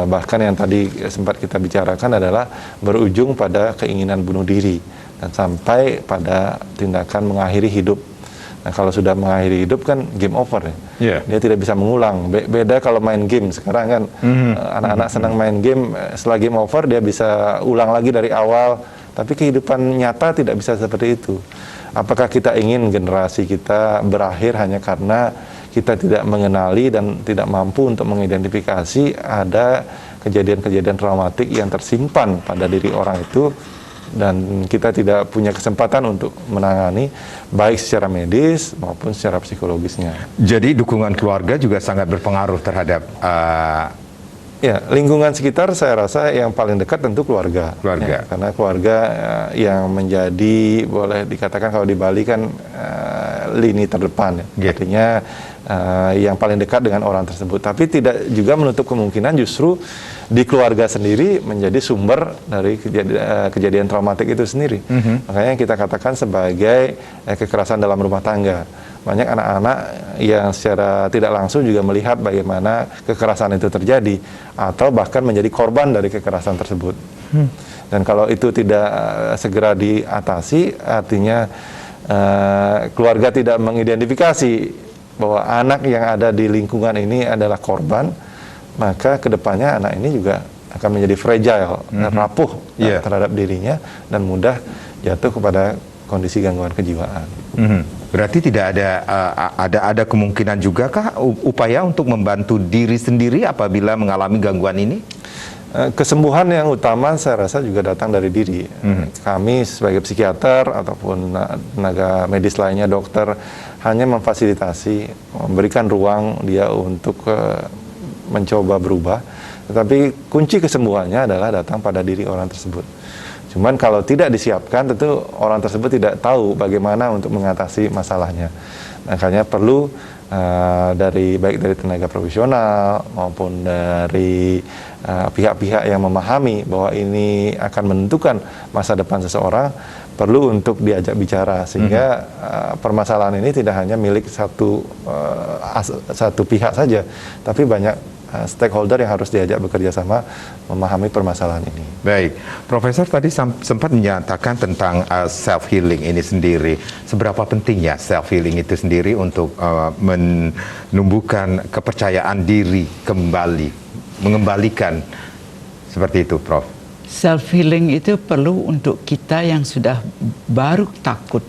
bahkan yang tadi sempat kita bicarakan adalah berujung pada keinginan bunuh diri dan sampai pada tindakan mengakhiri hidup Nah, kalau sudah mengakhiri hidup kan game over ya. Yeah. Dia tidak bisa mengulang. Beda kalau main game sekarang kan, anak-anak senang main game, setelah game over dia bisa ulang lagi dari awal. Tapi kehidupan nyata tidak bisa seperti itu. Apakah kita ingin generasi kita berakhir hanya karena kita tidak mengenali dan tidak mampu untuk mengidentifikasi ada kejadian-kejadian traumatik yang tersimpan pada diri orang itu, dan kita tidak punya kesempatan untuk menangani baik secara medis maupun secara psikologisnya. Jadi dukungan keluarga juga sangat berpengaruh terhadap Ya, lingkungan sekitar saya rasa yang paling dekat tentu keluarga. Keluarga. Ya, karena keluarga yang menjadi, boleh dikatakan kalau di Bali kan lini terdepan. Ya. Artinya yang paling dekat dengan orang tersebut. Tapi tidak juga menutup kemungkinan justru di keluarga sendiri menjadi sumber dari kejadian traumatik itu sendiri. Makanya kita katakan sebagai kekerasan dalam rumah tangga. Banyak anak-anak yang secara tidak langsung juga melihat bagaimana kekerasan itu terjadi atau bahkan menjadi korban dari kekerasan tersebut. Dan kalau itu tidak segera diatasi, artinya keluarga tidak mengidentifikasi bahwa anak yang ada di lingkungan ini adalah korban, maka kedepannya anak ini juga akan menjadi fragile, rapuh terhadap dirinya dan mudah jatuh kepada kondisi gangguan kejiwaan. Berarti tidak ada kemungkinan juga kah upaya untuk membantu diri sendiri apabila mengalami gangguan ini? Kesembuhan yang utama saya rasa juga datang dari diri. Kami sebagai psikiater ataupun tenaga medis lainnya, dokter, hanya memfasilitasi, memberikan ruang dia untuk mencoba berubah. Tetapi kunci kesembuhannya adalah datang pada diri orang tersebut. Cuman kalau tidak disiapkan, tentu orang tersebut tidak tahu bagaimana untuk mengatasi masalahnya. Makanya perlu baik dari tenaga profesional maupun dari pihak-pihak yang memahami bahwa ini akan menentukan masa depan seseorang, perlu untuk diajak bicara sehingga permasalahan ini tidak hanya milik satu pihak saja, tapi banyak stakeholder yang harus diajak bekerja sama memahami permasalahan ini. Baik, Profesor tadi sempat menyatakan tentang self-healing ini sendiri. Seberapa pentingnya self-healing itu sendiri untuk menumbuhkan kepercayaan diri kembali, mengembalikan seperti itu, Prof? Self-healing itu perlu untuk kita yang sudah baru takut,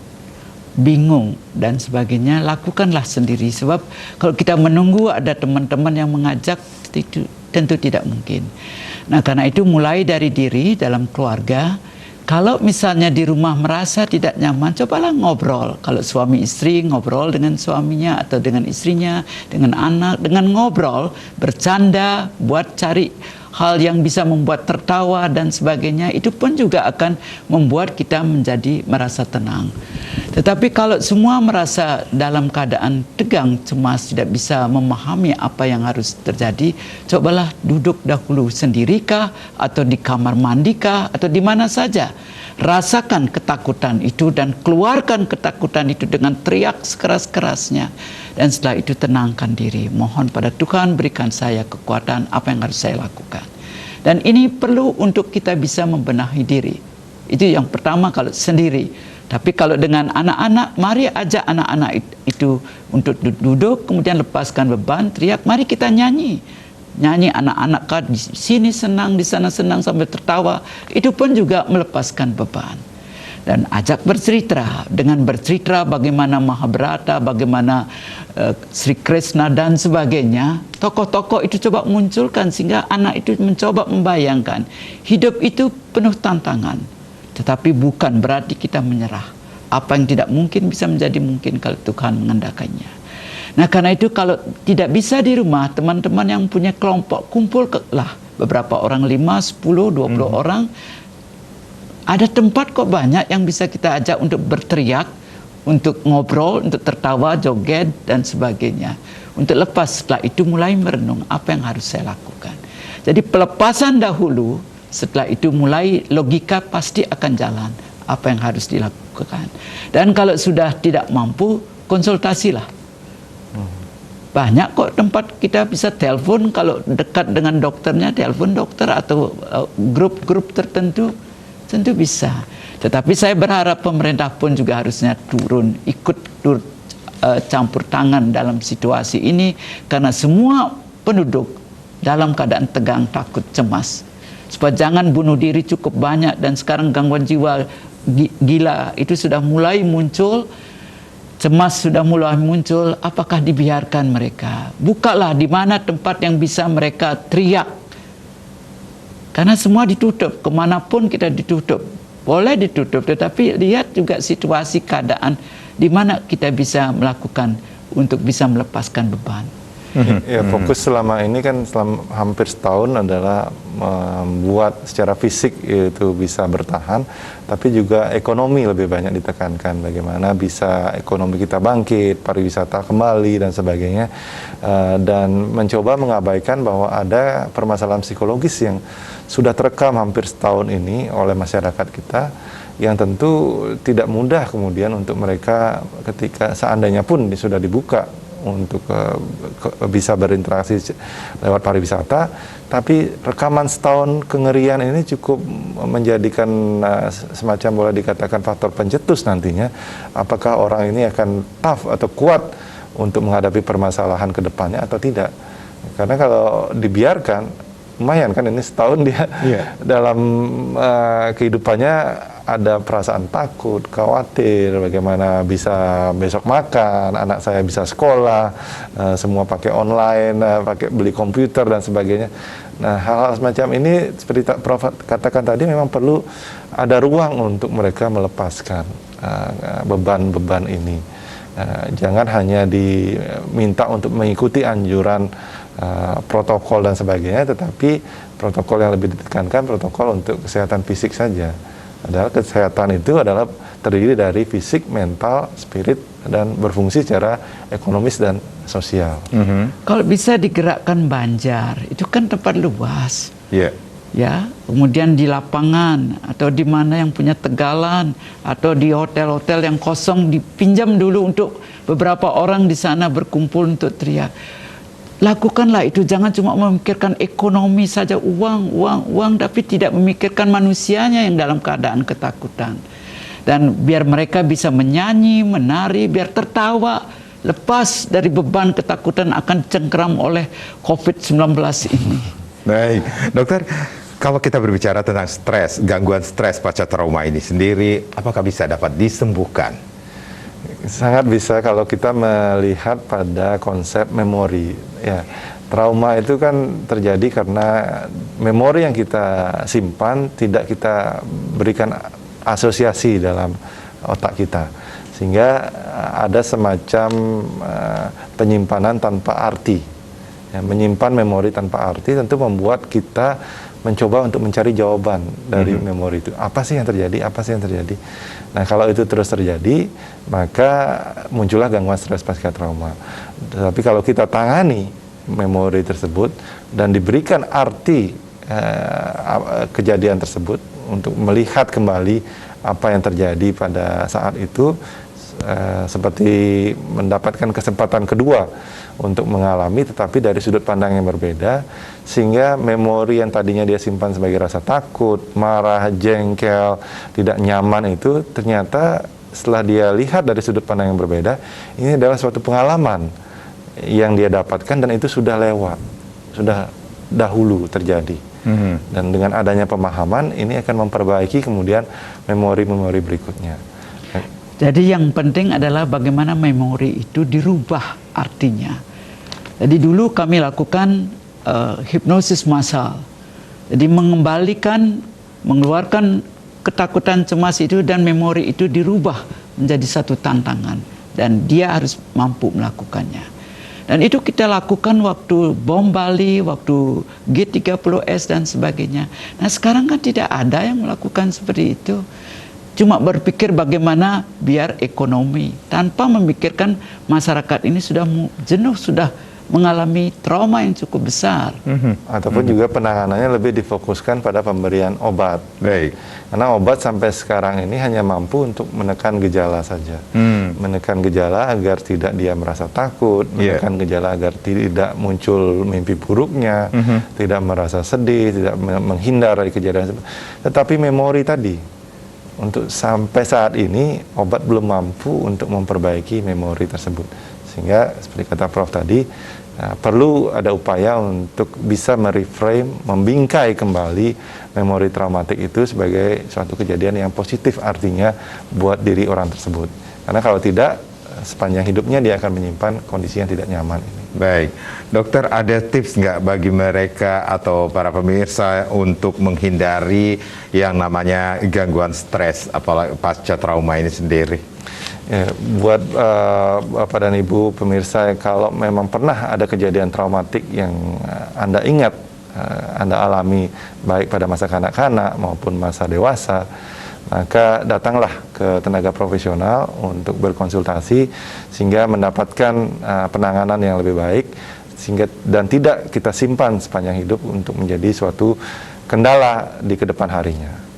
bingung dan sebagainya, lakukanlah sendiri. Sebab kalau kita menunggu ada teman-teman yang mengajak, itu tentu tidak mungkin. Nah, karena itu mulai dari diri dalam keluarga. Kalau misalnya di rumah merasa tidak nyaman, cobalah ngobrol. Kalau suami istri, ngobrol dengan suaminya atau dengan istrinya, dengan anak, dengan ngobrol, bercanda, buat cari hal yang bisa membuat tertawa dan sebagainya, itu pun juga akan membuat kita menjadi merasa tenang. Tetapi kalau semua merasa dalam keadaan tegang, cemas, tidak bisa memahami apa yang harus terjadi, cobalah duduk dahulu sendirikah, atau di kamar mandikah, atau di mana saja. Rasakan ketakutan itu dan keluarkan ketakutan itu dengan teriak sekeras-kerasnya. Dan setelah itu tenangkan diri. Mohon pada Tuhan berikan saya kekuatan apa yang harus saya lakukan. Dan ini perlu untuk kita bisa membenahi diri. Itu yang pertama kalau sendiri. Tapi kalau dengan anak-anak, mari ajak anak-anak itu untuk duduk, kemudian lepaskan beban, teriak, mari kita nyanyi. Nyanyi anak-anak kan di sini senang, di sana senang sambil tertawa, itu pun juga melepaskan beban. Dan ajak bercerita, dengan bercerita bagaimana Mahabharata, bagaimana Sri Krishna dan sebagainya, tokoh-tokoh itu coba munculkan sehingga anak itu mencoba membayangkan hidup itu penuh tantangan, tetapi bukan berarti kita menyerah. Apa yang tidak mungkin bisa menjadi mungkin kalau Tuhan mengendakannya. Nah, karena itu kalau tidak bisa di rumah, teman-teman yang punya kelompok, kumpullah beberapa orang, 5, 10, 20 orang. Ada tempat kok banyak yang bisa kita ajak untuk berteriak, untuk ngobrol, untuk tertawa, joget, dan sebagainya. Untuk lepas, setelah itu mulai merenung apa yang harus saya lakukan. Jadi pelepasan dahulu, setelah itu mulai logika pasti akan jalan apa yang harus dilakukan. Dan kalau sudah tidak mampu, konsultasilah. Banyak kok tempat kita bisa telepon, kalau dekat dengan dokternya, telepon dokter atau grup-grup tertentu, tentu bisa. Tetapi saya berharap pemerintah pun juga harusnya turun, ikut campur tangan dalam situasi ini karena semua penduduk dalam keadaan tegang, takut, cemas. Supaya jangan bunuh diri cukup banyak, dan sekarang gangguan jiwa gila itu sudah mulai muncul, cemas sudah mulai muncul. Apakah dibiarkan mereka? Bukalah di mana tempat yang bisa mereka teriak. Karena semua ditutup, kemanapun kita ditutup. Boleh ditutup, tetapi lihat juga situasi keadaan di mana kita bisa melakukan untuk bisa melepaskan beban. Ya, fokus selama ini kan selama hampir setahun adalah membuat secara fisik itu bisa bertahan, tapi juga ekonomi lebih banyak ditekankan. Bagaimana bisa ekonomi kita bangkit, pariwisata kembali dan sebagainya, dan mencoba mengabaikan bahwa ada permasalahan psikologis yang sudah terekam hampir setahun ini oleh masyarakat kita, yang tentu tidak mudah kemudian untuk mereka ketika seandainya pun sudah dibuka untuk bisa berinteraksi lewat pariwisata, tapi rekaman setahun kengerian ini cukup menjadikan semacam boleh dikatakan faktor pencetus nantinya, apakah orang ini akan tough atau kuat untuk menghadapi permasalahan ke depannya atau tidak. Karena kalau dibiarkan, lumayan kan ini setahun dia dalam kehidupannya ada perasaan takut, khawatir, bagaimana bisa besok makan, anak saya bisa sekolah, semua pakai online, pakai beli komputer dan sebagainya. Nah, hal-hal semacam ini seperti Prof katakan tadi memang perlu ada ruang untuk mereka melepaskan beban-beban ini. Jangan hanya diminta untuk mengikuti anjuran protokol dan sebagainya, tetapi protokol yang lebih ditekankan protokol untuk kesehatan fisik saja. Adalah kesehatan itu adalah terdiri dari fisik, mental, spirit, dan berfungsi secara ekonomis dan sosial. Kalau bisa digerakkan Banjar, itu kan tempat luas. Ya, kemudian di lapangan atau di mana yang punya tegalan atau di hotel-hotel yang kosong dipinjam dulu untuk beberapa orang di sana berkumpul untuk teriak. Lakukanlah itu, jangan cuma memikirkan ekonomi saja, uang, tapi tidak memikirkan manusianya yang dalam keadaan ketakutan. Dan biar mereka bisa menyanyi, menari, biar tertawa, lepas dari beban ketakutan akan cengkeram oleh COVID-19 ini. Baik, dokter, kalau kita berbicara tentang stres, gangguan stres pasca trauma ini sendiri, apakah bisa dapat disembuhkan? Sangat bisa kalau kita melihat pada konsep memori. Ya, trauma itu kan terjadi karena memori yang kita simpan tidak kita berikan asosiasi dalam otak kita, sehingga ada semacam penyimpanan tanpa arti. Ya, menyimpan memori tanpa arti tentu membuat kita mencoba untuk mencari jawaban dari memori itu. Apa sih yang terjadi? Apa sih yang terjadi? Nah, kalau itu terus terjadi, maka muncullah gangguan stres pasca trauma. Tapi kalau kita tangani memori tersebut dan diberikan arti kejadian tersebut untuk melihat kembali apa yang terjadi pada saat itu, seperti mendapatkan kesempatan kedua untuk mengalami, tetapi dari sudut pandang yang berbeda, sehingga memori yang tadinya dia simpan sebagai rasa takut, marah, jengkel, tidak nyaman itu ternyata setelah dia lihat dari sudut pandang yang berbeda, ini adalah suatu pengalaman yang dia dapatkan dan itu sudah lewat, sudah dahulu terjadi. Dan dengan adanya pemahaman ini akan memperbaiki kemudian memori-memori berikutnya. Jadi yang penting adalah bagaimana memori itu dirubah artinya. Jadi dulu kami lakukan hipnosis massal. Jadi mengembalikan, mengeluarkan ketakutan, cemas itu, dan memori itu dirubah menjadi satu tantangan. Dan dia harus mampu melakukannya. Dan itu kita lakukan waktu bom Bali, waktu G30S dan sebagainya. Nah sekarang kan tidak ada yang melakukan seperti itu. Cuma berpikir bagaimana biar ekonomi, tanpa memikirkan masyarakat ini sudah jenuh, sudah mengalami trauma yang cukup besar. Ataupun juga penanganannya lebih difokuskan pada pemberian obat. Baik. Karena obat sampai sekarang ini hanya mampu untuk menekan gejala saja. Menekan gejala agar tidak dia merasa takut, menekan gejala agar tidak muncul mimpi buruknya, tidak merasa sedih, tidak menghindar dari kejadian. Tetapi memori tadi, untuk sampai saat ini obat belum mampu untuk memperbaiki memori tersebut. Sehingga seperti kata Prof tadi, perlu ada upaya untuk bisa mereframe, membingkai kembali memori traumatik itu sebagai suatu kejadian yang positif artinya buat diri orang tersebut. Karena kalau tidak, sepanjang hidupnya dia akan menyimpan kondisi yang tidak nyaman. Baik, dokter, ada tips nggak bagi mereka atau para pemirsa untuk menghindari yang namanya gangguan stres, apalagi pasca trauma ini sendiri? Ya, buat Bapak dan Ibu pemirsa, kalau memang pernah ada kejadian traumatik yang Anda ingat, Anda alami baik pada masa kanak-kanak maupun masa dewasa, maka datanglah ke tenaga profesional untuk berkonsultasi sehingga mendapatkan penanganan yang lebih baik, sehingga dan tidak kita simpan sepanjang hidup untuk menjadi suatu kendala di kedepan harinya.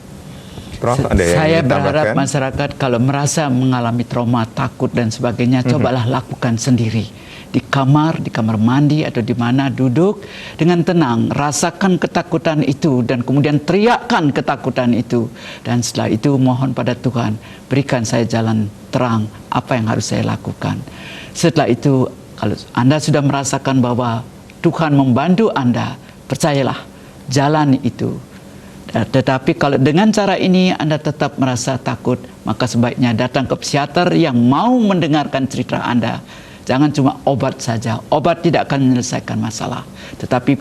Prof, ada yang Saya ingin berharap ditambahkan? masyarakat kalau merasa mengalami trauma, takut dan sebagainya, cobalah lakukan sendiri. Di kamar mandi atau di mana duduk dengan tenang, rasakan ketakutan itu dan kemudian teriakkan ketakutan itu. Dan setelah itu mohon pada Tuhan, berikan saya jalan terang apa yang harus saya lakukan. Setelah itu kalau Anda sudah merasakan bahwa Tuhan membantu Anda, percayalah, jalan itu. Tetapi kalau dengan cara ini Anda tetap merasa takut, maka sebaiknya datang ke psikiater yang mau mendengarkan cerita Anda. Jangan cuma obat saja. Obat tidak akan menyelesaikan masalah. Tetapi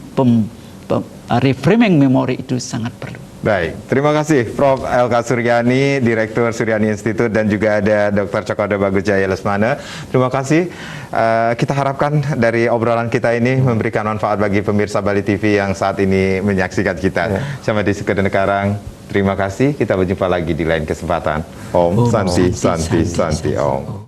reframing memori itu sangat perlu. Baik, terima kasih Prof. LK Suryani, Direktur Suryani Institute, dan juga ada Dr. Cokoda Bagus Jaya Lesmana. Terima kasih. Kita harapkan dari obrolan kita ini memberikan manfaat bagi pemirsa Bali TV yang saat ini menyaksikan kita. Saya Made Sukedene Karang. Terima kasih. Kita berjumpa lagi di lain kesempatan. Om Santi Santi Santi Om.